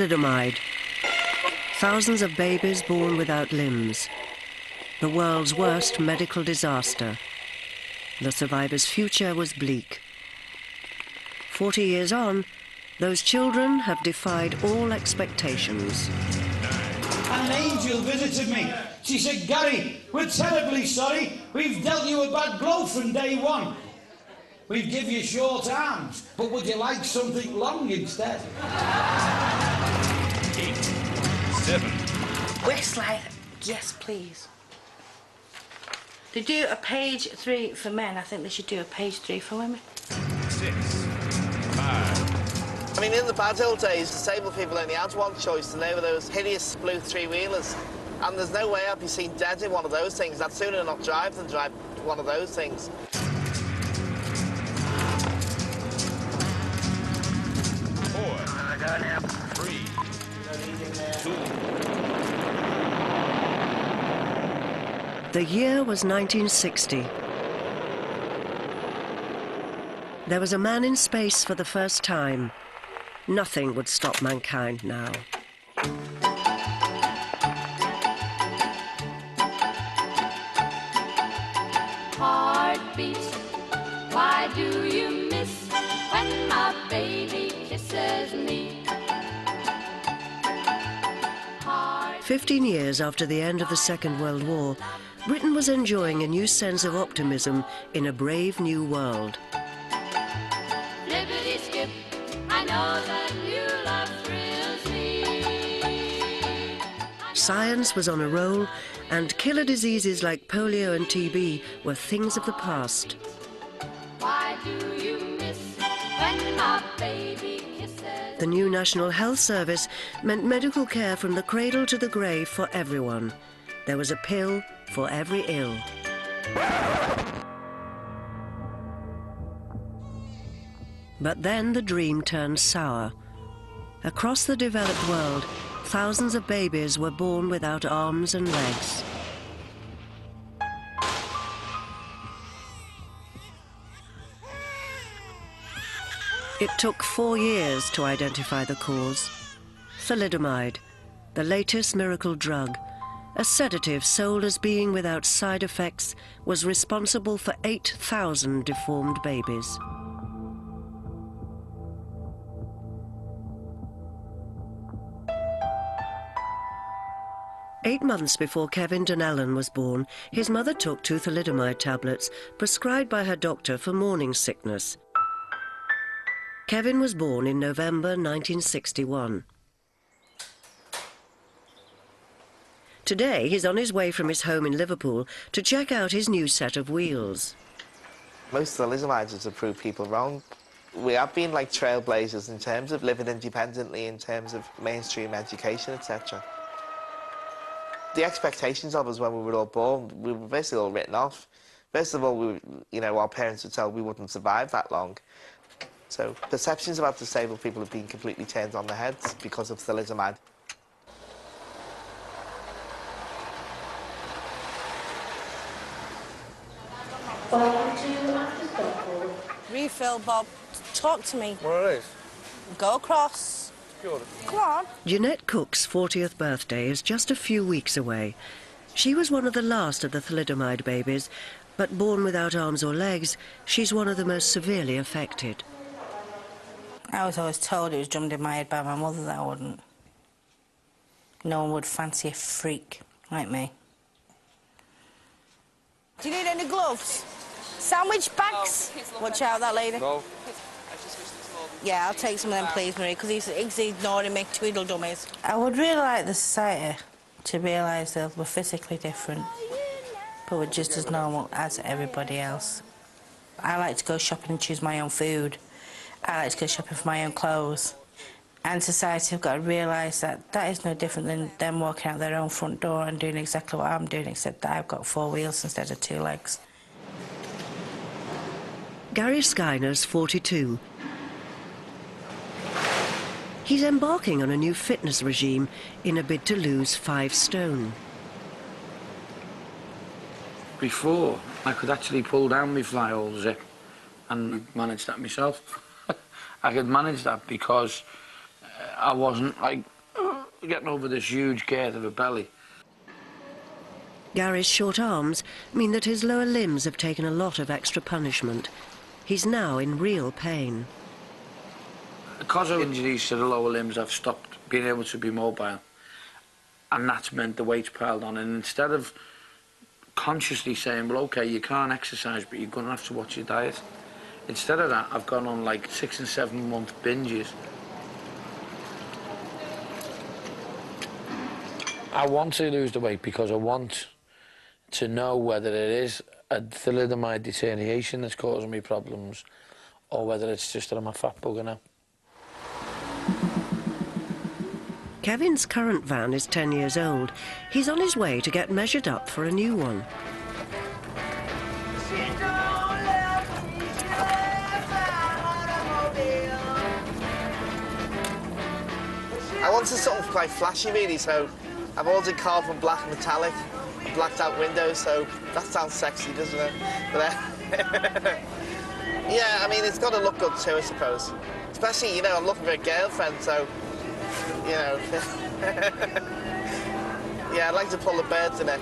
Thalidomide. Thousands of babies born without limbs. The world's worst medical disaster. The survivors' future was bleak. 40 years on, those children have defied all expectations. An angel visited me. She said, "Gary, we're terribly sorry. We've dealt you a bad blow from day one. We'd give you short arms, but would you like something long instead?" 8, 7. Westlife, yes, please. They do a page 3 for men. I think they should do a page 3 for women. 6, 5. I mean, in the bad old days, disabled people only had one choice, and they were those hideous blue three-wheelers. And there's no way I'd be seen dead in one of those things. I'd sooner not drive than drive one of those things. 4, 3, 2. The year was 1960. There was a man in space for the first time. Nothing would stop mankind now. Heartbeat, why do you miss when my baby kisses me? 15 years after the end of the Second World War, Britain was enjoying a new sense of optimism in a brave new world. Libbity skip, I know that new love thrills me. Science was on a roll, and killer diseases like polio and TB were things of the past. Why do you miss when my baby kisses? The new National Health Service meant medical care from the cradle to the grave for everyone. There was a pill for every ill. But then the dream turned sour. Across the developed world, thousands of babies were born without arms and legs. It took 4 years to identify the cause. Thalidomide, the latest miracle drug, a sedative sold as being without side effects, was responsible for 8,000 deformed babies. Eight months before Kevin Donnellan was born, his mother took 2 thalidomide tablets prescribed by her doctor for morning sickness. Kevin was born in November 1961. Today, he's on his way from his home in Liverpool to check out his new set of wheels. Most thalidomides have proved people wrong. We have been like trailblazers in terms of living independently, in terms of mainstream education, etc. The expectations of us when we were all born, we were basically all written off. First of all, our parents would tell we wouldn't survive that long. So perceptions about disabled people have been completely turned on their heads because of thalidomide. Refill, Bob. Talk to me. What it is? Go across. Good. Come on. Jeanette Cooke's 40th birthday is just a few weeks away. She was one of the last of the thalidomide babies, but born without arms or legs, she's one of the most severely affected. I was always told it was drummed in my head by my mother that I wouldn't. No one would fancy a freak like me. Do you need any gloves? Sandwich bags? Watch out, that lady. No. Yeah, I'll take some of them, please, Marie, because he's ignoring me, twiddle dummies. I would really like the society to realise that we're physically different, but we're just as normal as everybody else. I like to go shopping and choose my own food. I like to go shopping for my own clothes. And society have got to realise that that is no different than them walking out their own front door and doing exactly what I'm doing, except that I've got 4 wheels instead of 2 legs. Gary Skyner's 42. He's embarking on a new fitness regime in a bid to lose 5 stone. Before, I could actually pull down my fly-hole zip and manage that myself. I could manage that because I wasn't like getting over this huge girth of a belly. Gary's short arms mean that his lower limbs have taken a lot of extra punishment. He's now in real pain. Because of injuries to the lower limbs, I've stopped being able to be mobile. And that's meant the weight's piled on. And instead of consciously saying, well, OK, you can't exercise, but you're going to have to watch your diet, instead of that, I've gone on like 6 and 7 month binges. I want to lose the weight because I want to know whether it is a thalidomide deterioration that's causing me problems or whether it's just that I'm a fat bugger now. Kevin's current van is 10 years old. He's on his way to get measured up for a new one. I wanted something quite flashy, really, so I've ordered carbon black metallic, blacked out windows, so that sounds sexy, doesn't it? But, yeah, I mean, it's got to look good too, I suppose. Especially, you know, I'm looking for a girlfriend, so, you know. Yeah, I'd like to pull the birds in it.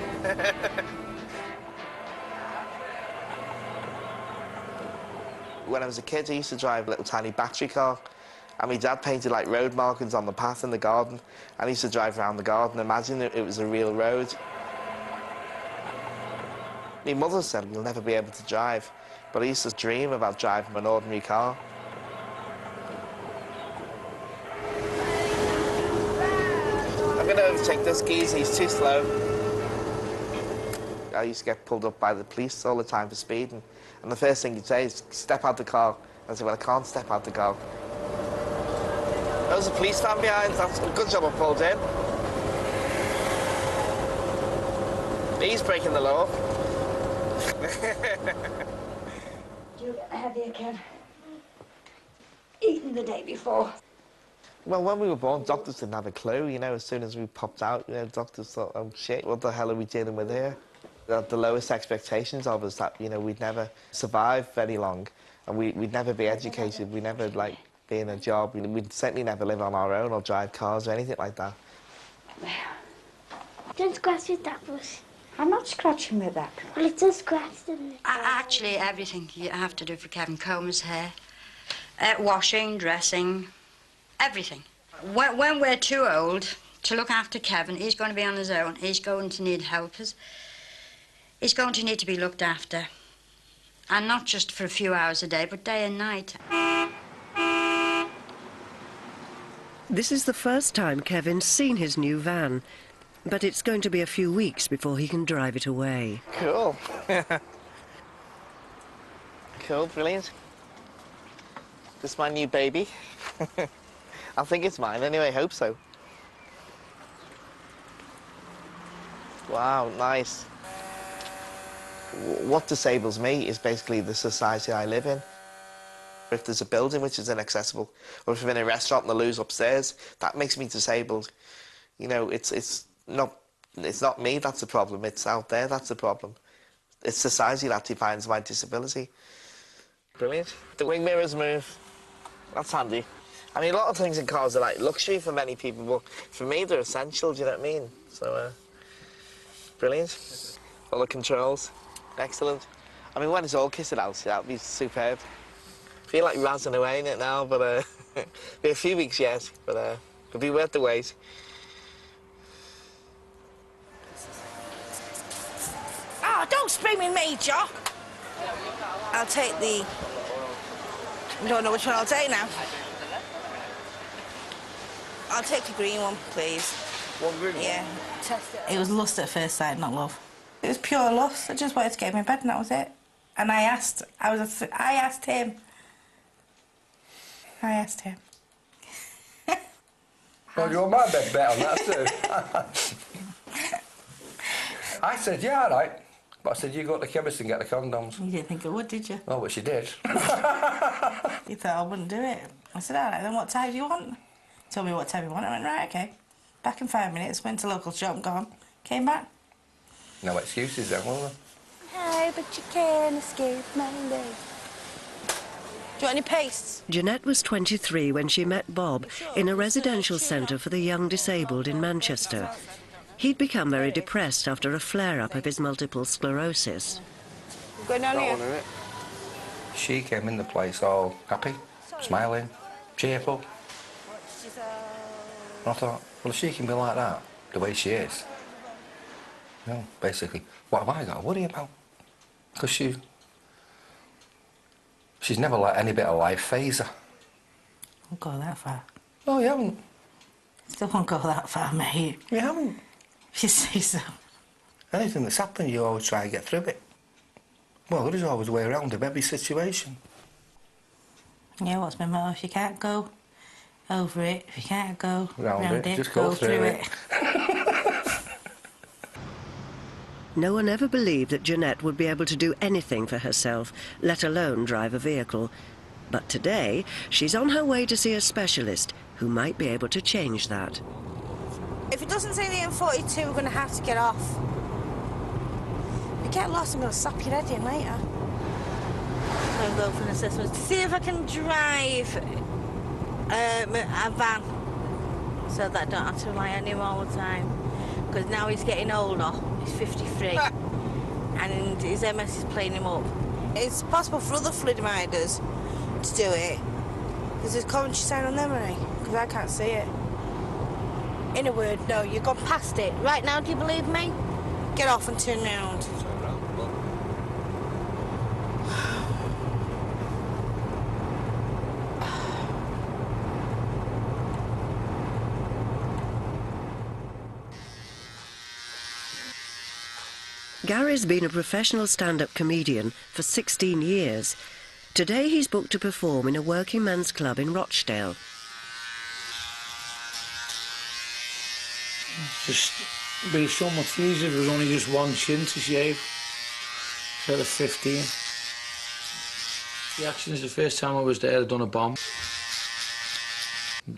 When I was a kid, I used to drive a little tiny battery car. And my dad painted like road markings on the path in the garden. And I used to drive around the garden, imagine it was a real road. My mother said, you'll never be able to drive. But I used to dream about driving an ordinary car. I'm going to overtake this geezer, he's too slow. I used to get pulled up by the police all the time for speeding. And the first thing he'd say is, step out the car. I said, well, I can't step out the car. There was a police van behind, that's a good job I pulled in. He's breaking the law. You have you, Ken? Eaten the day before. Well, when we were born, doctors didn't have a clue, you know, as soon as we popped out, you know, doctors thought, oh shit, what the hell are we dealing with here? The lowest expectations of us that, you know, we'd never survive very long, and we'd never be educated, we'd never, like, be in a job, we'd certainly never live on our own or drive cars or anything like that. Don't scratch your back, Bush. I'm not scratching my back. Well, it does scratch, doesn't it? Actually, everything you have to do for Kevin. Comb his hair, washing, dressing, everything. When we're too old to look after Kevin, he's going to be on his own. He's going to need helpers. He's going to need to be looked after. And not just for a few hours a day, but day and night. This is the first time Kevin's seen his new van, but it's going to be a few weeks before he can drive it away. Cool. Cool, brilliant. This is my new baby. I think it's mine anyway, hope so. Wow, nice. What disables me is basically the society I live in. If there's a building which is inaccessible, or if I'm in a restaurant and the loo's upstairs, that makes me disabled. You know, it's not me that's the problem, it's out there that's the problem. It's society that defines my disability. Brilliant. The wing mirrors move. That's handy. I mean, a lot of things in cars are like luxury for many people, but for me they're essential, do you know what I mean? So, brilliant. All the controls, excellent. I mean, when it's all kitted out, that'll be superb. I feel like razzing away in it now, but be a few weeks yet, but it'll be worth the wait. Oh, don't scream at me, Jock. I'll take the... I don't know which one I'll take now. I'll take the green one, please. One green one? Yeah. It was lust at first sight, not love. It was pure lust. I just wanted to get in my bed and that was it. And I asked him. Well, you want my bed bet on that too? I said, yeah, all right. But I said, you go to the chemist and get the condoms. You didn't think I would, did you? Oh, but she did. You thought I wouldn't do it. I said, all right, then what time do you want? Told me what time you want. I went, right, OK. Back in 5 minutes, went to local shop and gone. Came back. No excuses then, will there? Hey, but you can't escape my love. you want any pastes? Jeanette was 23 when she met Bob in a residential centre for the young disabled in Manchester. He'd become very depressed after a flare-up of his multiple sclerosis. Go down here. She came in the place all happy, smiling, cheerful. And I thought, well, if she can be like that, the way she is, you know, basically, what have I got to worry about? Because she's never let any bit of life phase her. Won't go that far. Oh, you haven't? Still won't go that far, mate. You haven't? If you say so. Anything that's happened, you always try to get through it. Well, there is always a way around of every situation. Yeah, what's my motto? If you can't go over it, if you can't go round it, just go through it. No one ever believed that Jeanette would be able to do anything for herself, let alone drive a vehicle. But today, she's on her way to see a specialist who might be able to change that. If it doesn't say the M42, we're going to have to get off. If you get lost, I'm going to slap your head in later. I'm going to go for an assessment to see if I can drive a van so that I don't have to rely on him all the time. Because now he's getting older, he's 53, and his MS is playing him up. It's possible for other thalidomiders to do it, because there's commentary sign on them, right? Because I can't see it. In a word, no, you've gone past it. Right now, do you believe me? Get off and turn round. Gary's been a professional stand-up comedian for 16 years. Today he's booked to perform in a working men's club in Rochdale. Just be so much easier if there was only just one chin to shave instead of 15. The action is the first time I was there, I'd done a bomb.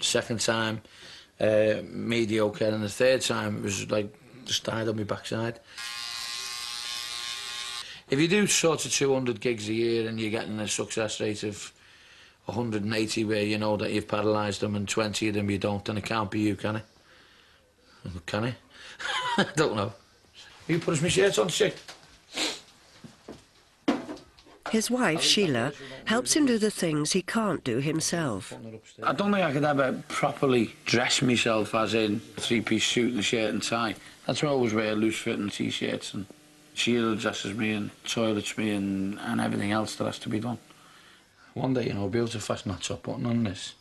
Second time, mediocre, and the third time it was like just died on my backside. If you do sort of 200 gigs a year and you're getting a success rate of 180 where you know that you've paralysed them and 20 of them you don't, then it can't be you, can it? Can it? I don't know. You put my shirt on, chick. His wife, Sheila, helps him do the things he can't do himself. I don't think I could ever properly dress myself, as in a three-piece suit and a shirt and tie. That's why I always wear loose-fitting T-shirts, and Sheila dresses me and toilets me and everything else that has to be done. One day, you know, I'll be able to fasten that top button on this.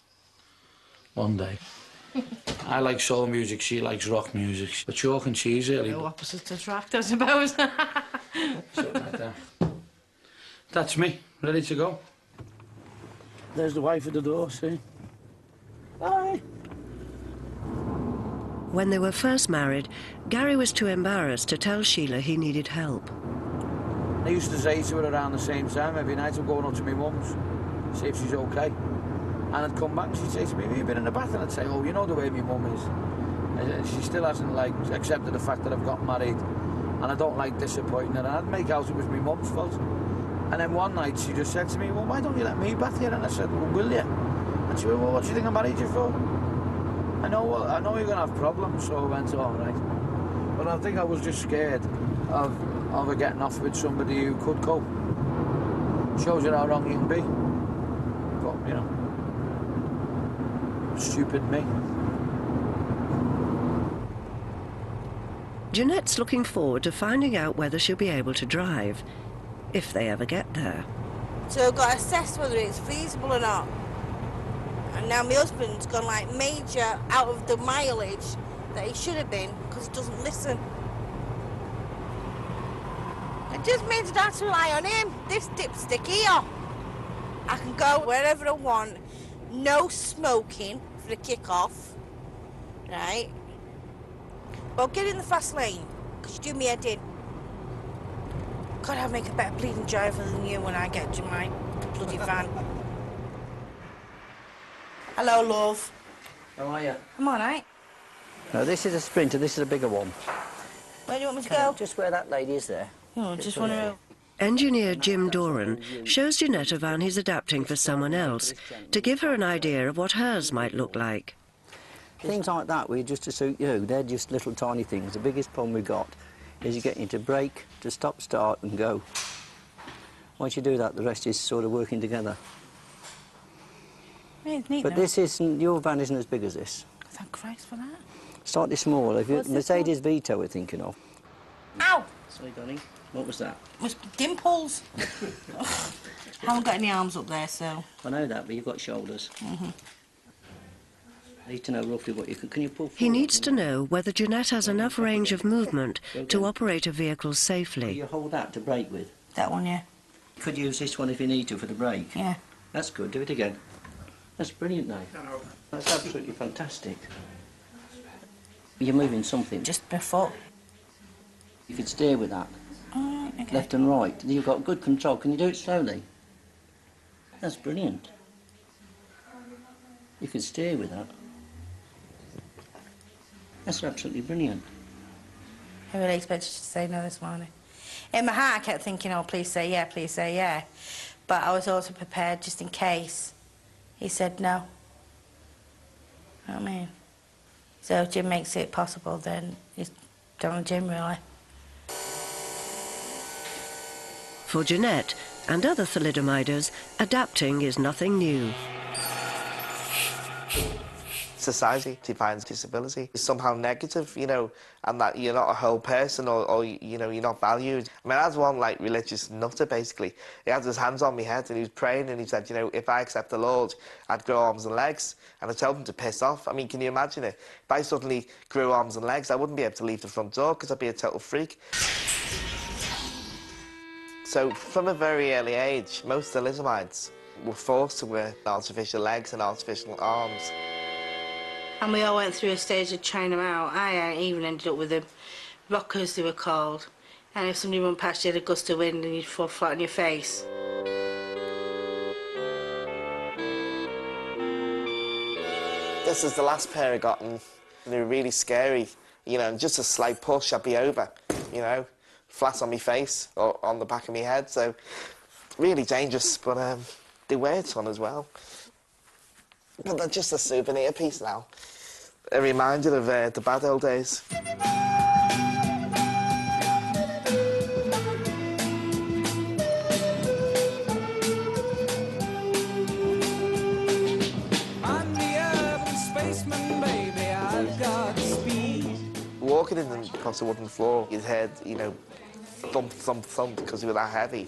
One day. I like soul music, she likes rock music. But chalk and cheese, really. No opposites attract, I suppose. Something like that. That's me, ready to go. There's the wife at the door, see? Bye. When they were first married, Gary was too embarrassed to tell Sheila he needed help. I used to say to her around the same time every night, I'm going up to my mum's, see if she's okay. And I'd come back and she'd say to me, have you been in the bath? And I'd say, oh, you know the way my mum is. And she still hasn't, like, accepted the fact that I've got married. And I don't like disappointing her. And I'd make out it was my mum's fault. And then one night she just said to me, well, why don't you let me bath here? And I said, well, will you? And she went, well, what do you think I married you for? I know you're going to have problems, so I went, all right. But I think I was just scared of her getting off with somebody who could cope. Shows you how wrong you can be. But, you know, stupid me. Jeanette's looking forward to finding out whether she'll be able to drive, if they ever get there. So I've got to assess whether it's feasible or not. And now my husband's gone like major out of the mileage that he should have been because he doesn't listen. It just means I don't have to rely on him. This dipstick here. I can go wherever I want. No smoking for the kick-off, right? Well, get in the fast lane, because you do me head in. God, I'll make a better bleeding driver than you when I get to my bloody van. Hello, love. How are you? I'm all right. No, this is a Sprinter, this is a bigger one. Where do you want me to go? Just where that lady is there. Oh, just want to... Engineer Jim Doran shows Jeanette a van he's adapting for someone else to give her an idea of what hers might look like. Things like that were just to suit you. They're just little tiny things. The biggest problem we've got is you getting to brake, to stop, start and go. Once you do that, the rest is sort of working together. Yeah, it's neat, But though. this isn't, your van isn't as big as this. Thank Christ for that. Slightly smaller. If you, What's this Mercedes Vito we're thinking of. Ow! Sorry, darling. What was that? Was dimples. Haven't got any arms up there, so. I know that, but you've got shoulders. I need to know roughly what you can you pull forward? He needs to know whether Jeanette has enough range of movement to operate a vehicle Will safely. you hold that to brake with? That one, yeah. You could use this one if you need to for the brake. Yeah. That's good. Do it again. That's brilliant, now. That's absolutely fantastic. You're moving something. Just my foot. You could steer with that. Alright, okay. Left and right. You've got good control. Can you do it slowly? That's brilliant. You could steer with that. That's absolutely brilliant. I really expected you to say no this morning. In my heart, I kept thinking, oh, please say yeah, please say yeah. But I was also prepared just in case he said no. You know what I mean? So if Jim makes it possible, then he's done with Jim, really. For Jeanette and other thalidomiders, adapting is nothing new. Society defines disability as somehow negative, you know, and that you're not a whole person or you know, you're not valued. I mean, I had one, like, religious nutter, basically. He had his hands on my head and he was praying and he said, you know, if I accept the Lord, I'd grow arms and legs. And I told him to piss off. I mean, can you imagine it? If I suddenly grew arms and legs, I wouldn't be able to leave the front door because I'd be a total freak. So, from a very early age, most thalidomides were forced to wear artificial legs and artificial arms. And we all went through a stage of trying them out. I even ended up with them rockers, they were called. And if somebody run past you, had a gust of wind and you'd fall flat on your face. This is the last pair I got, and they were really scary. You know, and just a slight push, I'd be over, you know, flat on my face or on the back of my head. So, really dangerous, but they wear it on as well. But they're just a souvenir piece now. A reminder of the bad old days. I'm the urban spaceman, baby, I've got speed. Walking in them across the wooden floor, his head, you know, thump, thump, thump, because they were that heavy.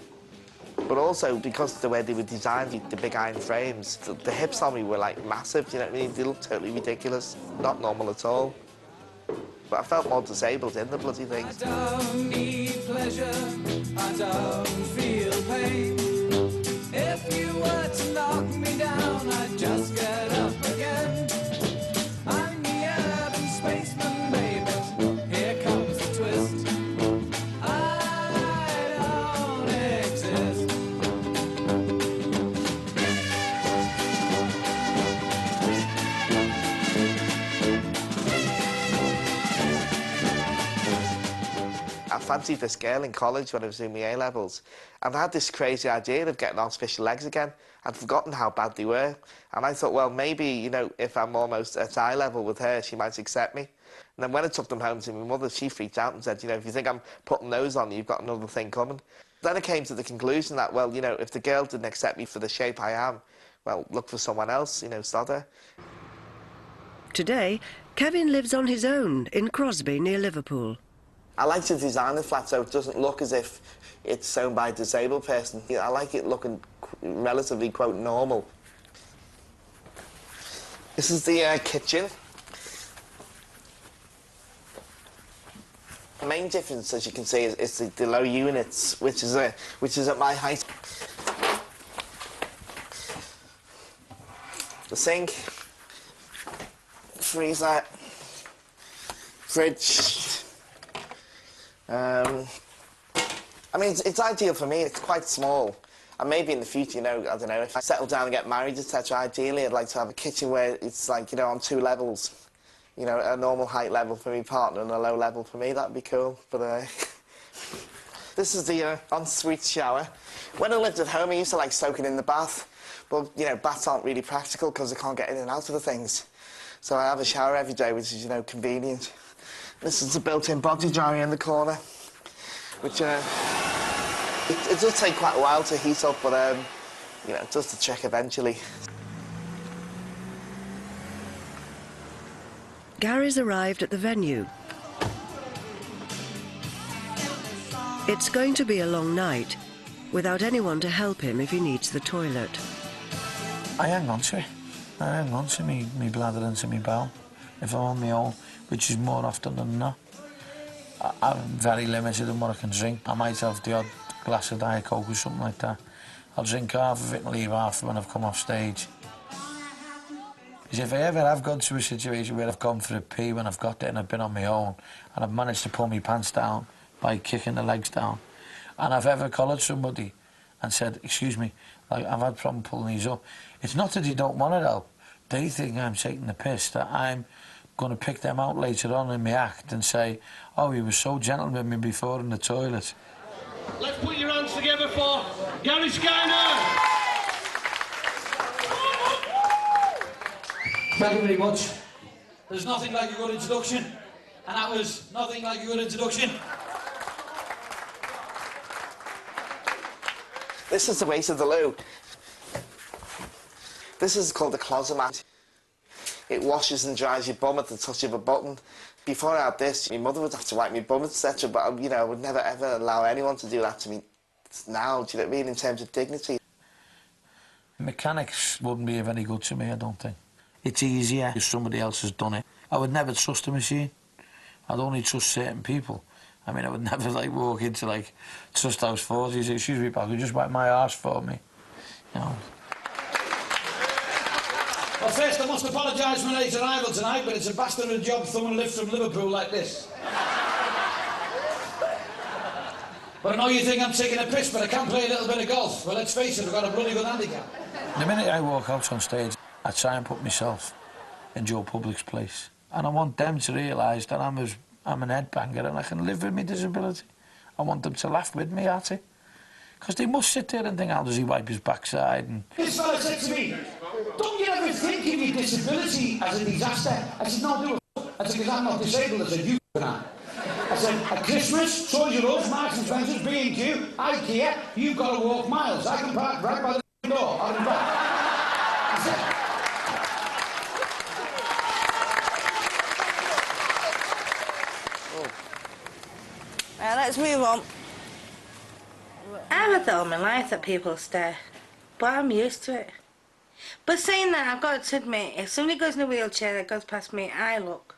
But also, because of the way they were designed, the big iron frames, the hips on me were, like, massive, you know what I mean? They looked totally ridiculous, not normal at all. But I felt more disabled in the bloody thing. I don't need pleasure, I don't feel pain. If you were to knock me down, I'd just get up again. I'm the urban spaceman, baby, here comes the twist. I don't exist. I fancied this girl in college when I was doing my A-levels, and I had this crazy idea of getting artificial legs again. I'd forgotten how bad they were, and I thought, well, maybe, you know, if I'm almost at eye level with her, she might accept me. And then when I took them home to my mother, she freaked out and said, you know, if you think I'm putting those on, you've got another thing coming. Then I came to the conclusion that, well, you know, if the girl didn't accept me for the shape I am, well, look for someone else, you know, sod her. Today, Kevin lives on his own in Crosby near Liverpool. I like to design the flat so it doesn't look as if it's owned by a disabled person. You know, I like it looking relatively, quote, normal. This is the kitchen. The main difference, as you can see, is the low units, which is at my height. The sink, freezer, fridge. I mean, it's ideal for me. It's quite small. And maybe in the future, you know, I don't know, if I settle down and get married, etc., ideally I'd like to have a kitchen where it's like, you know, on 2 levels. You know, a normal height level for my partner and a low level for me. That'd be cool. But This is the ensuite shower. When I lived at home, I used to like soaking in the bath. But, you know, baths aren't really practical because I can't get in and out of the things. So I have a shower every day, which is, you know, convenient. This is the built-in body dryer in the corner, which, it does take quite a while to heat up, but, you know, it does the trick eventually. Gary's arrived at the venue. It's going to be a long night, without anyone to help him if he needs the toilet. I hang on to it. I hang on to me bladder and to me bowel. If I'm on my own, which is more often than not. I'm very limited in what I can drink. I might have the odd glass of Diet Coke or something like that. I'll drink half of it and leave half when I've come off stage. Because if I ever have gone to a situation where I've gone for a pee when I've got there and I've been on my own and I've managed to pull my pants down by kicking the legs down, and I've ever collared somebody and said, excuse me, like, I've had problem pulling these up. It's not that they don't want to help. They think I'm taking the piss, that I'm going to pick them out later on in my act and say, oh, he was so gentle with me before in the toilet. Let's put your hands together for Gary Skyner! Thank you very much. There's nothing like a good introduction, and that was nothing like a good introduction. This is the weight of the loo. This is called the closet mat. It washes and dries your bum at the touch of a button. Before I had this, my mother would have to wipe my bum, etc., but, you know, I would never, ever allow anyone to do that to me now, do you know what I mean, in terms of dignity. Mechanics wouldn't be very good to me, I don't think. It's easier if somebody else has done it. I would never trust a machine. I'd only trust certain people. I mean, I would never, like, walk into, like, Trust House 40 and say, excuse me, pal, could you just wipe my arse for me? You know. Well, first, I must apologise for my late arrival tonight, but it's a bastard of a job throwing a lift from Liverpool like this. But I know you think I'm taking a piss, but I can play a little bit of golf. Well, let's face it, I've got a bloody good handicap. The minute I walk out on stage, I try and put myself in Joe Public's place. And I want them to realise that I'm an headbanger and I can live with my disability. I want them to laugh with me at it. Because they must sit there and think, how does he wipe his backside? And this fella said to me, don't you ever think of your disability as a disaster? I said, no, do it. I said, because I'm not disabled. I said, you can. I said, at Christmas, Toys R Us, Marks and Spencer's, B&Q, IKEA, you've got to walk miles. I can park right by the door, out and back. I said, Right, let's move on. I have thought in my life that people stare, but I'm used to it. But saying that, I've got to admit, if somebody goes in a wheelchair that goes past me, I look.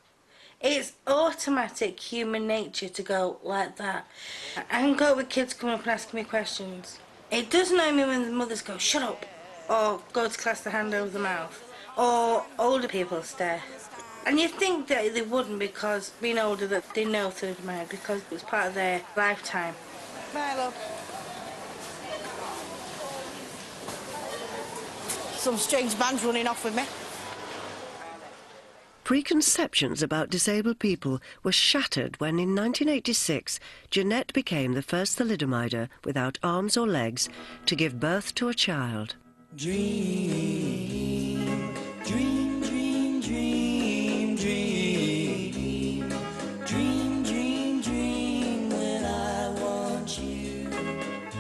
It's automatic human nature to go like that. I can go with kids coming up and asking me questions. It does annoy me when the mothers go, shut up, or go to class the hand over the mouth, or older people stare. And you think that they wouldn't because being older that they know thalidomide because it's part of their lifetime. Bye, love. Some strange man's running off with me. Preconceptions about disabled people were shattered when in 1986 Jeanette became the first thalidomider without arms or legs to give birth to a child. Dream, dream, dream, dream, dream. Dream, dream, dream when I want you.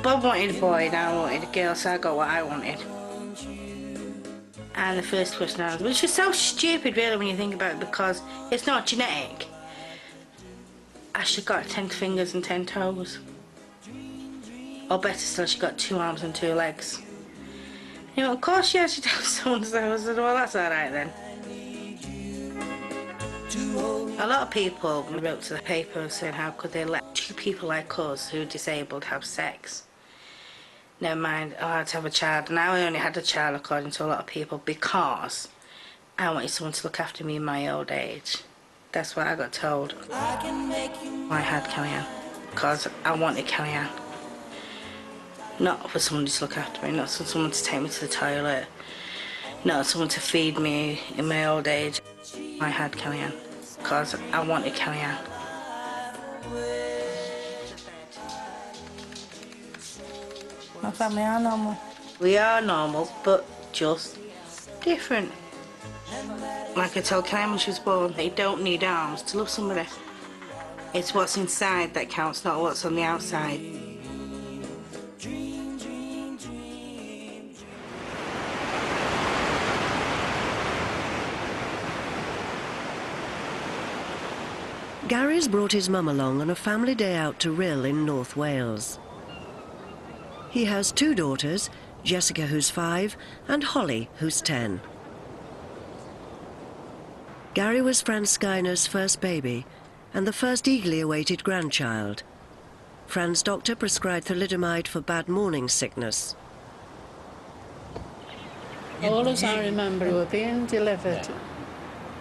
Bob wanted a boy and I wanted a girl, so I got what I wanted. And the first person I was, which is so stupid really when you think about it because it's not genetic. I should have got 10 fingers and 10 toes. Or better still, she got 2 arms and 2 legs. You know, of course she should have someone's toes. I said, well, that's all right then. A lot of people wrote to the paper saying how could they let 2 people like us who are disabled have sex. Never mind, I had to have a child. And I only had a child, according to a lot of people, because I wanted someone to look after me in my old age. That's what I got told. I had Kellyanne, because I wanted Kellyanne. Not for someone to look after me, not for someone to take me to the toilet, not someone to feed me in my old age. I had Kellyanne, because I wanted Kellyanne. My family are normal. We are normal, but just different. Like I told Karen when she was born, they don't need arms to love somebody. It's what's inside that counts, not what's on the outside. Gary's brought his mum along on a family day out to Rhyl in North Wales. He has 2 daughters, Jessica, who's 5, and Holly, who's 10. Gary was Fran Skyner's first baby and the first eagerly awaited grandchild. Fran's doctor prescribed thalidomide for bad morning sickness. All as I remember were being delivered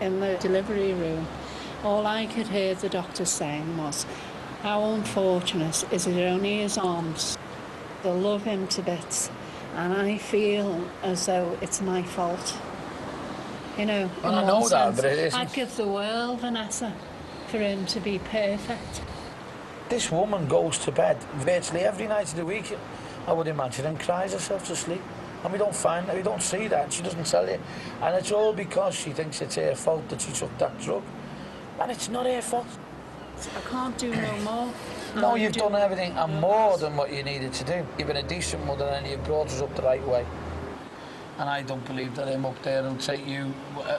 in the delivery room. All I could hear the doctor saying was, how unfortunate is it only his arms? They love him to bits, and I feel as though it's my fault. You know, Well, I know that, but it isn't. I'd give the world, Vanessa, for him to be perfect. This woman goes to bed virtually every night of the week, I would imagine, and cries herself to sleep. And we don't find that, we don't see that, she doesn't tell you. And it's all because she thinks it's her fault that she took that drug. And it's not her fault. I can't do no more. No, you've done everything and more than what you needed to do. You've been a decent mother and you've brought us up the right way. And I don't believe that him up there will take you...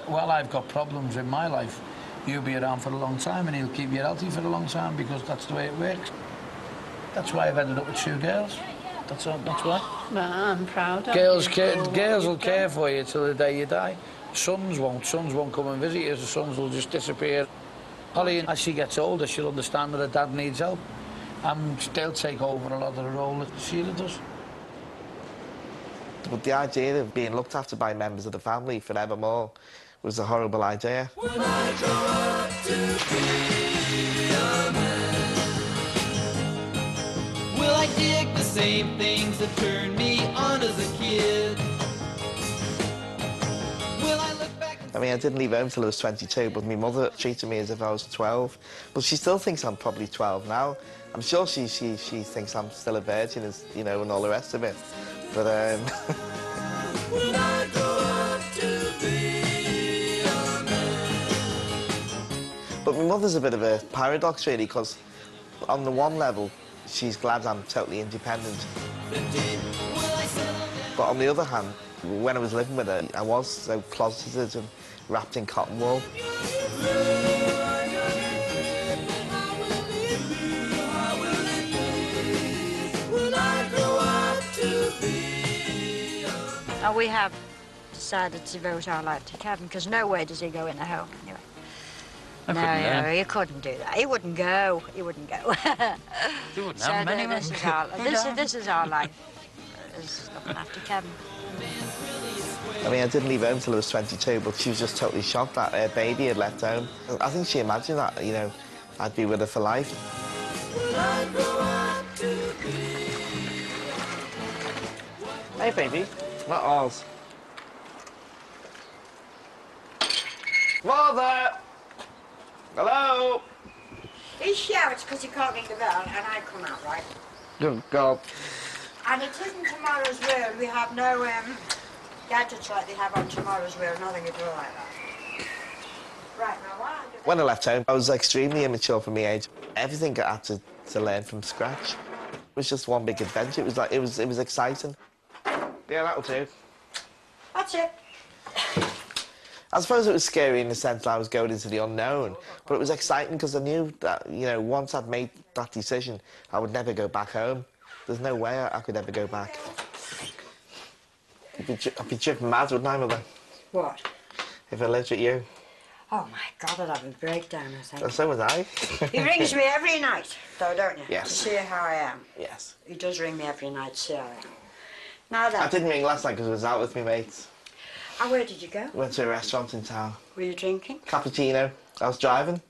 Well, I've got problems in my life. You'll be around for a long time and he'll keep you healthy for a long time because that's the way it works. That's why I've ended up with 2 girls. That's why. Well, I'm proud of Girls you. will care for you till the day you die. Sons won't. Sons won't come and visit you. The sons will just disappear. Holly, as she gets older, she'll understand that her dad needs help. And they'll take over a lot of the role that Sheila does. But the idea of being looked after by members of the family forevermore was a horrible idea. When I grow up to be a man, will I dig the same things that turned me on as a kid? Will I look back and... I mean, I didn't leave home till I was 22, but my mother treated me as if I was 12. But she still thinks I'm probably 12 now. I'm sure she thinks I'm still a virgin, as, you know, and all the rest of it. But, Will I grow up to be a man? But my mother's a bit of a paradox, really, because on the one level, she's glad I'm totally independent. But on the other hand, when I was living with her, I was so closeted and wrapped in cotton wool. And we have decided to devote our life to Kevin, because nowhere does he go in a home anyway. No, he couldn't do that. He wouldn't go. He wouldn't go. You wouldn't So have him anyway. this is our life. Is looking after Kevin. I mean, I didn't leave home till I was 22, but she was just totally shocked that her baby had left home. I think she imagined that, you know, I'd be with her for life. Hey, baby. Not ours. Mother! Hello? He shouts because he can't ring the bell, and I come out, right? Oh, God. And it isn't tomorrow's world. We have no gadgets like they have on tomorrow's world, nothing at all like that. Right, now, why? When I left home, I was extremely immature for my age. Everything I had to learn from scratch. It was just one big adventure. It was like, it was exciting. Yeah, that'll do. That's it. I suppose it was scary in the sense that I was going into the unknown, but it was exciting because I knew that, you know, once I'd made that decision, I would never go back home. There's no way I could ever go back. I'd be driven mad, wouldn't I, Mother? What? If I lived with you. Oh, my God, I'd have a breakdown, I think. So would I. He rings me every night, though, don't you? Yes. To see how I am. Yes. He does ring me every night to see how I am. Now then. I didn't ring last night because I was out with my mates. And where did you go? Went to a restaurant in town. Were you drinking? Cappuccino. I was driving.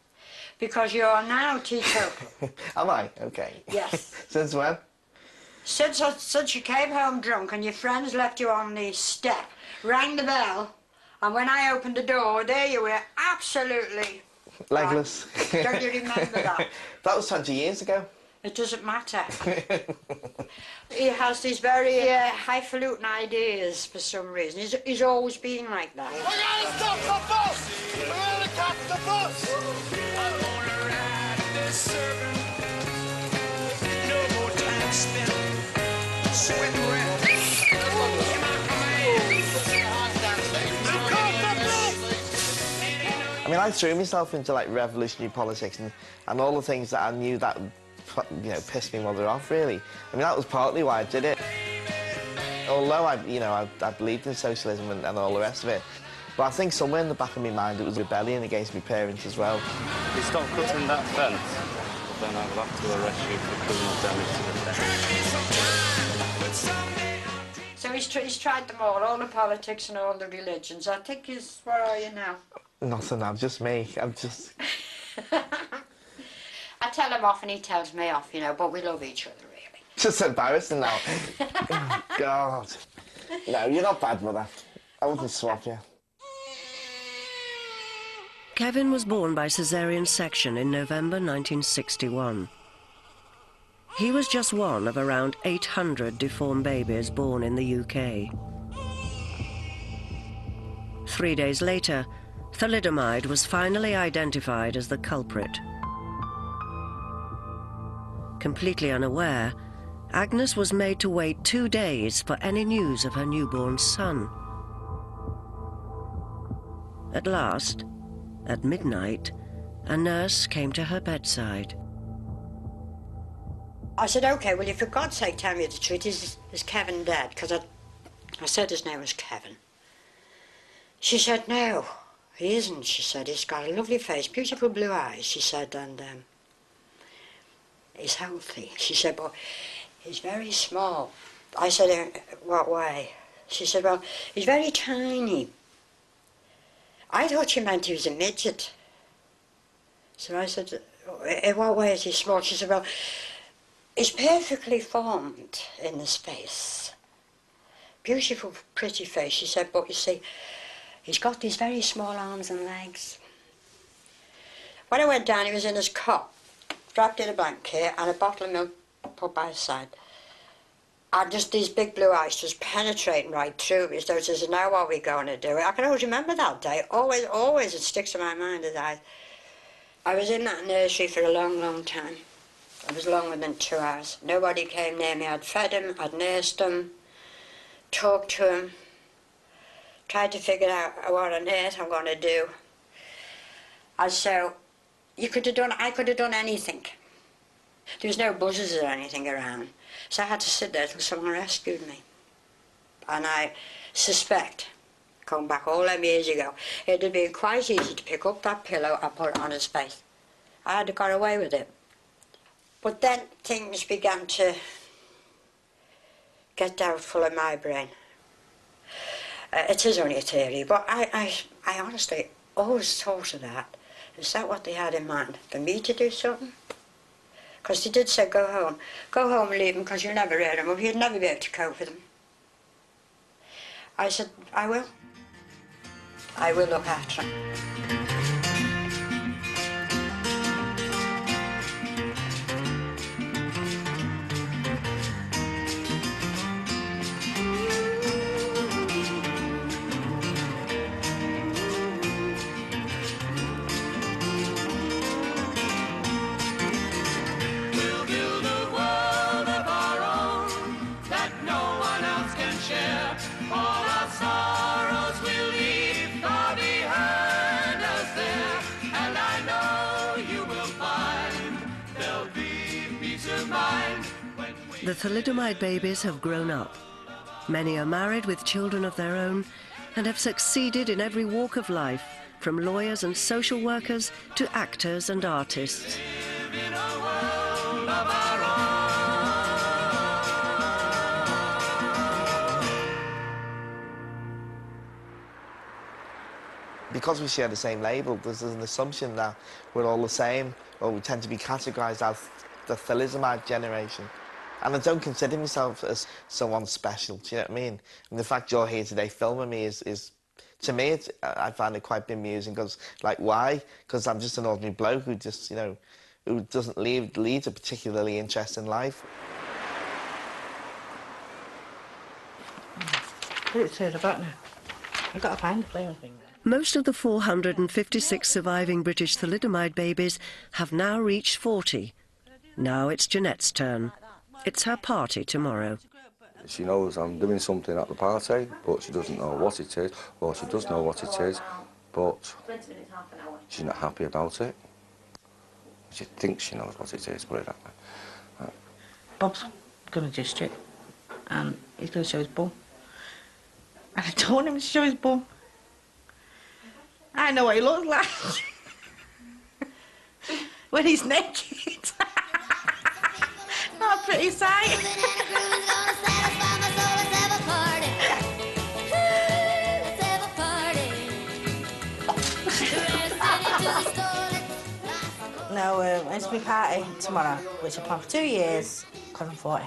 Because you are now teetotal. Am I? Okay. Yes. Since when? Since you came home drunk and your friends left you on the step, rang the bell, and when I opened the door, there you were, absolutely... Legless. Don't you remember that? That was 20 years ago. It doesn't matter. He has these very highfalutin ideas for some reason. He's always been like that. We're gonna stop the bus! We're gonna catch the bus! I'm gonna ride this serpent. No more time spent sweating breath. I mean, I threw myself into like revolutionary politics and all the things that I knew that would, you know, piss me mother off, really. I mean, that was partly why I did it. Although I believed in socialism and all the rest of it, but I think somewhere in the back of my mind it was rebellion against my parents as well. If you stop cutting that fence, then I will have to arrest you for criminal damage to the fence. So he's tried them all the politics and all the religions. I think he's... Where are you now? Nothing, I'm just me. I'm just... I tell him off and he tells me off, you know, but we love each other, really. Just embarrassing now. Oh, God. No, you're not bad, Mother. I wouldn't swap you. Kevin was born by caesarean section in November 1961. He was just one of around 800 deformed babies born in the UK. 3 days later, thalidomide was finally identified as the culprit. Completely unaware, Agnes was made to wait 2 days for any news of her newborn son. At last, at midnight, a nurse came to her bedside. I said, OK, well, you for God's sake tell me the truth. Is Kevin dead? Because I said his name was Kevin. She said, no, he isn't. She said, he's got a lovely face, beautiful blue eyes, she said, and he's healthy. She said, but he's very small. I said, what way? She said, well, he's very tiny. I thought she meant he was a midget. So I said, in what way is he small? She said, well, he's perfectly formed in his face. Beautiful, pretty face. She said, but you see, he's got these very small arms and legs. When I went down, he was in his cot, wrapped in a blanket and a bottle of milk put by his side. And just these big blue eyes just penetrating right through me. So he says, now what are we going to do? I can always remember that day. Always it sticks in my mind. That I was in that nursery for a long, long time. It was longer than 2 hours. Nobody came near me. I'd fed him, I'd nursed him, talked to him, tried to figure out what on earth I'm going to do. And so I could have done anything. There was no buzzers or anything around. So I had to sit there till someone rescued me. And I suspect, going back all them years ago, it had been quite easy to pick up that pillow and put it on his face. I had to got away with it. But then things began to get doubtful in my brain. It is only a theory, but I honestly always thought of that. Is that what they had in mind? For me to do something? Because they did say, go home and leave him, because you'll never rear him up, you'd never be able to cope with him. I said, I will look after him. The thalidomide babies have grown up. Many are married with children of their own and have succeeded in every walk of life, from lawyers and social workers to actors and artists. Because we share the same label, there's an assumption that we're all the same, or we tend to be categorised as the thalidomide generation. And I don't consider myself as someone special, do you know what I mean? And the fact you're here today filming me is to me, I find it quite bemusing, because, like, why? Because I'm just an ordinary bloke who just, you know, who doesn't lead a particularly interesting life. Put it to the back now. I've got to find the playing thing. Most of the 456 surviving British thalidomide babies have now reached 40. Now it's Jeanette's turn. It's her party tomorrow. She knows I'm doing something at the party, but she doesn't know what it is, or she does know what it is, but she's not happy about it. She thinks she knows what it is, put it that way. Bob's going to just it, and he's going to show his bum. And I told him to show his bum. I know what he looks like. When he's naked. Not a pretty sight. No, it's my party tomorrow, which I planned for 2 years, because I'm 40.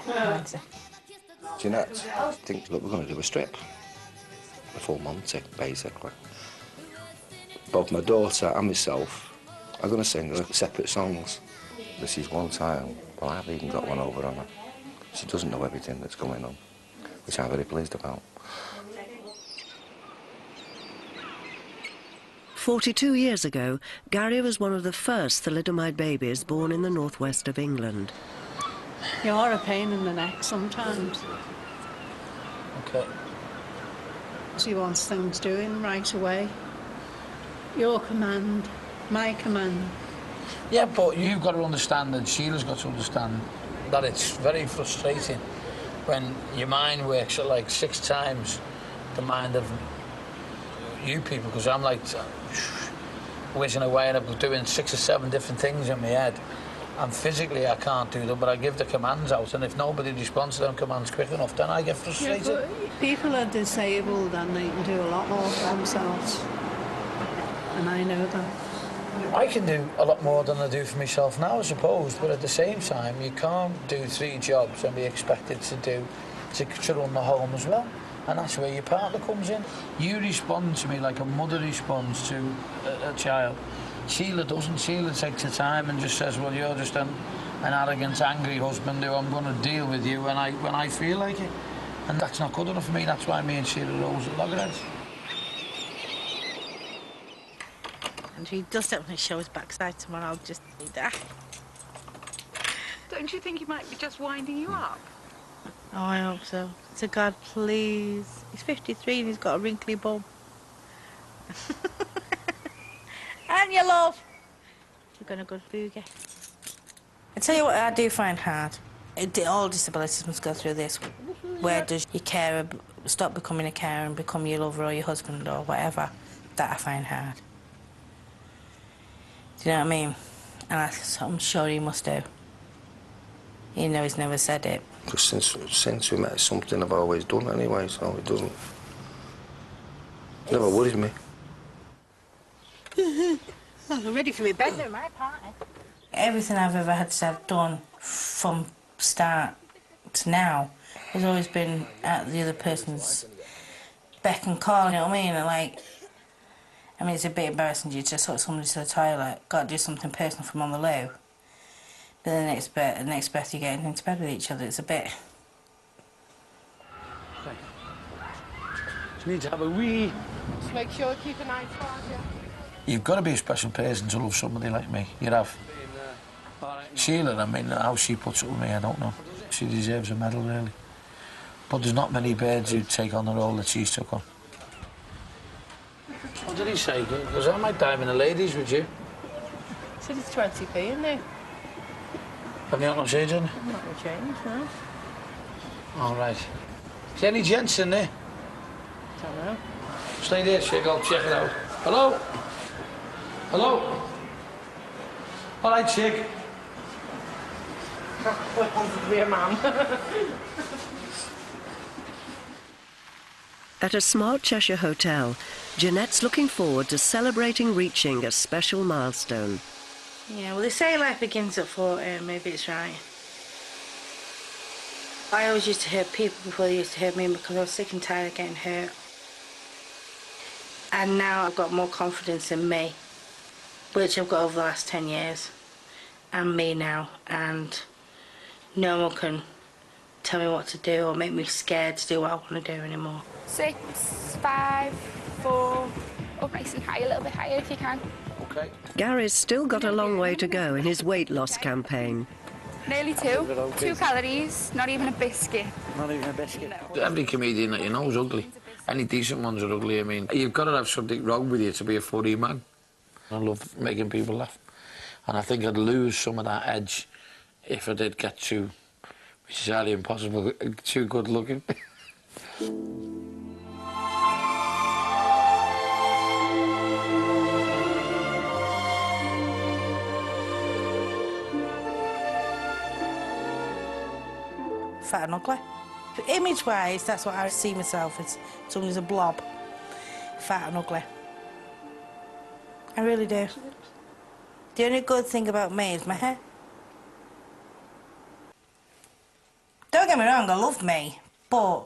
Jeanette thinks, look, we're going to do a strip. A full Monty, basically. Both my daughter and myself are going to sing separate songs. This is one time, well, I've even got one over on her. She doesn't know everything that's going on, which I'm very pleased about. 42 years ago, Gary was one of the first thalidomide babies born in the northwest of England. You are a pain in the neck sometimes. Okay. She wants things doing right away. Your command, my command. Yeah, but you've got to understand, and Sheila's got to understand, that it's very frustrating when your mind works at like 6 times the mind of you people, because I'm like whizzing away and I'm doing 6 or 7 different things in my head, and physically I can't do them, but I give the commands out, and if nobody responds to them commands quick enough, then I get frustrated. Yeah, but people are disabled and they can do a lot more for themselves, and I know that. I can do a lot more than I do for myself now, I suppose, but at the same time, you can't do 3 jobs and be expected to run the home as well. And that's where your partner comes in. You respond to me like a mother responds to a child. Sheila doesn't. Sheila takes her time and just says, well, you're just an arrogant, angry husband who I'm going to deal with you when I feel like it. And that's not good enough for me. That's why me and Sheila are always at loggerheads. And he does definitely show his backside tomorrow, I'll just say that. Don't you think he might be just winding you up? Oh, I hope so. To God, please. He's 53 and he's got a wrinkly bum. And you love. We're going to go to boogie. I tell you what I do find hard. All disabilities must go through this. Where does your carer stop becoming a carer and become your lover or your husband or whatever? That I find hard. Do you know what I mean? And I'm sure he must do. Even though he's never said it. Because since we met, it's something I've always done anyway, so it doesn't... Never worries me. I'm ready for my bed now, my party. Everything I've ever had to have done from start to now has always been at the other person's beck and call, you know what I mean? And like, I mean, it's a bit embarrassing to just sort of somebody to the toilet, got to do something personal from on the loo. Then the next breath you're getting into bed with each other. It's a bit... Okay. You need to have a wee. Just make sure you keep an eye on you. You've got to be a special person to love somebody like me. You have. Sheila, I mean, how she puts it with me, I don't know. She deserves a medal, really. But there's not many birds who take on the role that she's took on. What did he say? Because I might dive in the ladies, would you? He said it's 20p, isn't it? Have you not changed it? Not going to change, no. All right. Is there any gents in there? Don't know. Stay there, Chick. I'll check it out. Hello? Hello? All right, Chick. Wants to be a man. At a smart Cheshire hotel, Jeanette's looking forward to celebrating reaching a special milestone. Yeah, well, they say life begins at 40, maybe it's right. I always used to hurt people before they used to hurt me because I was sick and tired of getting hurt. And now I've got more confidence in me, which I've got over the last 10 years. I'm me now, and no one can tell me what to do or make me scared to do what I want to do anymore. 6, 5, 4, up nice and high, a little bit higher if you can. Okay. Gary's still got a long way to go in his weight loss campaign. Nearly 2. 2 calories, not even a biscuit. Not even a biscuit. Every comedian that you know is ugly. Any decent ones are ugly. I mean, you've got to have something wrong with you to be a funny man. I love making people laugh. And I think I'd lose some of that edge if I did get too, which is highly impossible, too good looking. Fat and ugly. Image-wise, that's what I see myself as. Someone who's a blob. Fat and ugly. I really do. The only good thing about me is my hair. Don't get me wrong, I love me, but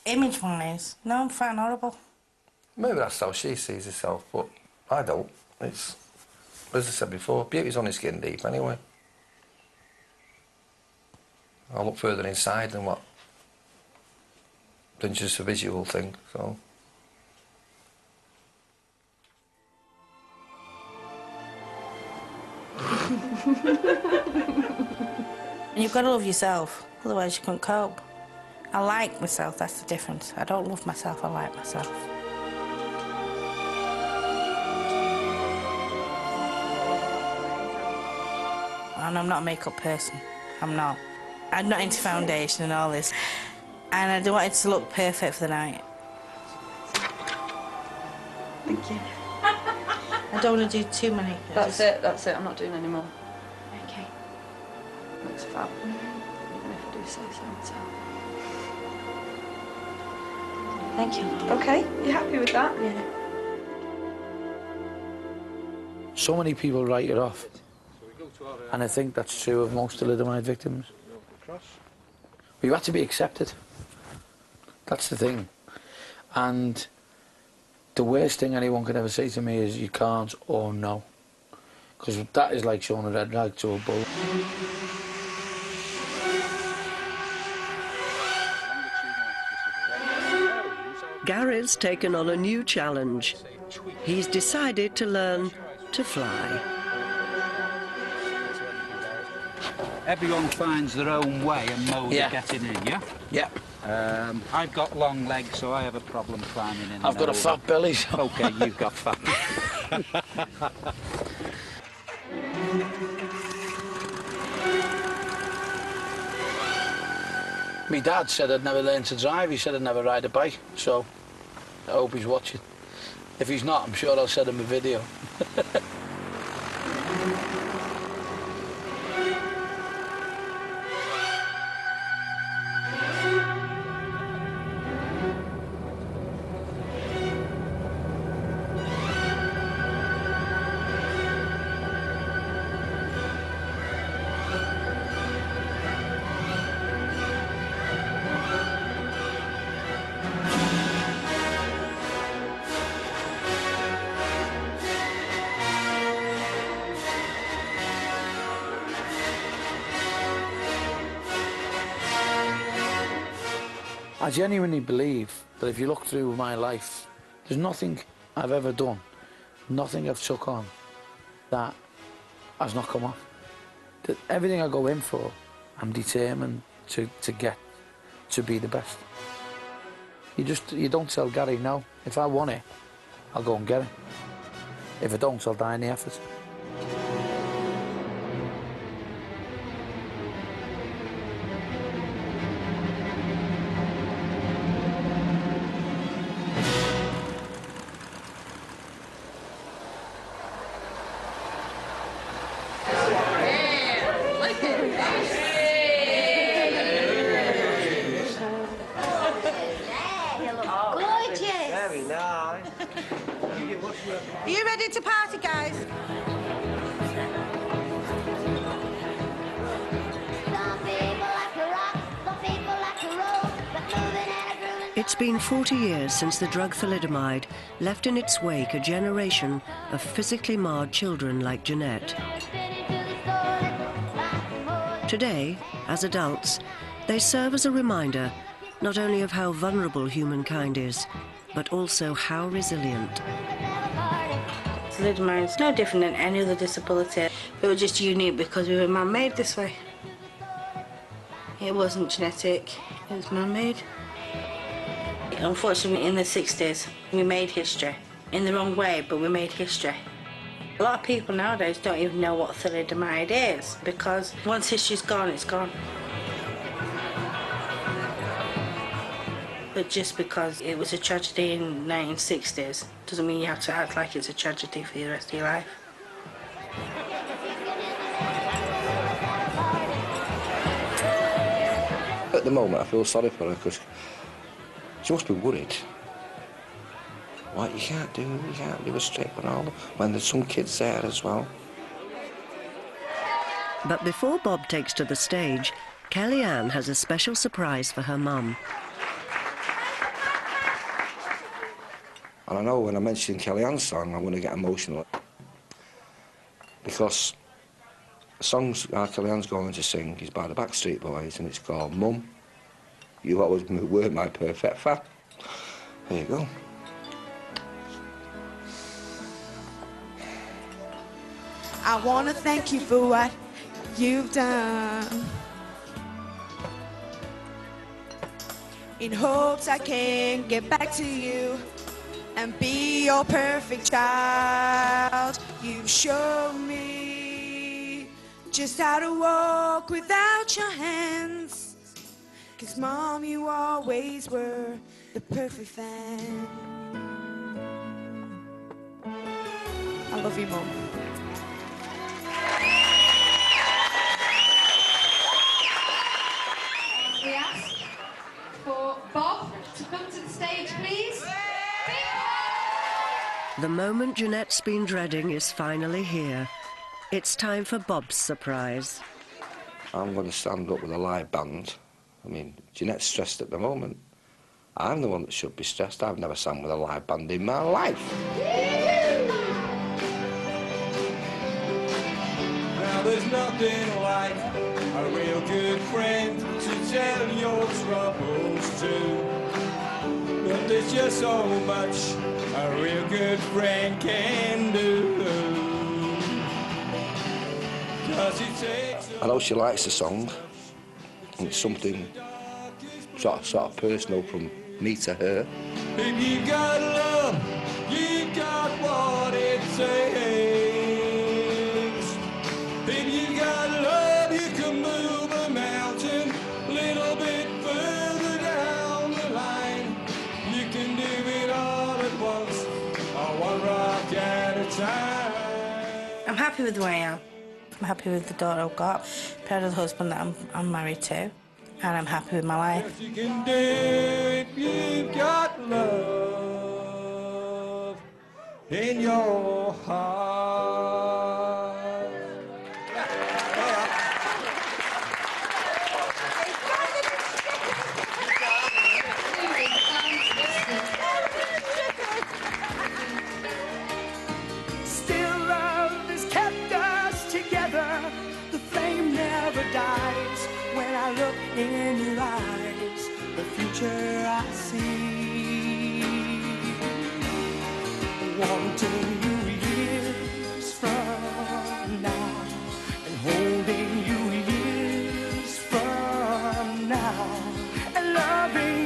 image-wise, no, I'm fat and horrible. Maybe that's how she sees herself, but I don't. It's, as I said before, beauty's only skin deep anyway. I look further inside than just a visual thing, so. And you've got to love yourself, otherwise you couldn't cope. I like myself, that's the difference. I don't love myself, I like myself. And I'm not a makeup person, I'm not. I'm not into foundation and all this. And I don't want it to look perfect for the night. Thank you. I don't want to do too many. That's it, I'm not doing any more. Okay. Looks fab, even if I do say so myself. Thank you. Okay, you happy with that? Yeah. So many people write it off. And I think that's true of most thalidomide victims. But you have to be accepted. That's the thing. And the worst thing anyone could ever say to me is you can't or no. Because that is like showing a red rag to a bull. Gary's taken on a new challenge. He's decided to learn to fly. Everyone finds their own way and mode of getting in, yeah? Yeah. I've got long legs, so I have a problem climbing in. I've got a fat belly, so... OK, you've got fat. My dad said I'd never learn to drive. He said I'd never ride a bike, so I hope he's watching. If he's not, I'm sure I'll send him a video. I genuinely believe that if you look through my life, there's nothing I've ever done, nothing I've took on that has not come off. That everything I go in for, I'm determined to get to be the best. You don't tell Gary no. If I want it, I'll go and get it. If I don't, I'll die in the effort. Very nice. Are you ready to party, guys? It's been 40 years since the drug thalidomide left in its wake a generation of physically marred children like Jeanette. Today, as adults, they serve as a reminder not only of how vulnerable humankind is, but also how resilient. Thalidomide is no different than any other disability. It was just unique because we were man-made this way. It wasn't genetic, it was man-made. Unfortunately, in the 60s, we made history. In the wrong way, but we made history. A lot of people nowadays don't even know what thalidomide is, because once history's gone, it's gone. But just because it was a tragedy in the 1960s doesn't mean you have to act like it's a tragedy for the rest of your life. At the moment, I feel sorry for her because she must be worried. What, you can't do a strip and all, when there's some kids there as well. But before Bob takes to the stage, Kellyanne has a special surprise for her mum. And I know when I mention Kellyanne's song, I'm going to get emotional. Because the song Kellyanne's going to sing is by the Backstreet Boys, and it's called Mum, You Always Were My Perfect Fan. There you go. I want to thank you for what you've done, in hopes I can get back to you and be your perfect child. You showed me just how to walk without your hands, 'cause Mom, you always were the perfect fan. I love you, Mom. We ask for Bob to come to the stage, please. The moment Jeanette's been dreading is finally here. It's time for Bob's surprise. I'm going to stand up with a live band. I mean, Jeanette's stressed at the moment. I'm the one that should be stressed. I've never sang with a live band in my life. Now there's nothing like a real good friend to tell your troubles to. But there's just so much a real good friend can do. 'Cause it takes I know she likes the song. And it's something sort of personal from me to her. if you got love, you got what it takes. If you got love, you can move a mountain a little bit further down the line. You can do it all at once, or one rock at a time. I'm happy with the way I am. I'm happy with the daughter I've got, proud of the husband that I'm married to, and I'm happy with my life. You can do it if you've got love in your heart. Still love has kept us together. The flame never dies. When I look in your eyes, the future I see. Wanting you years from now, and holding you years from now, and loving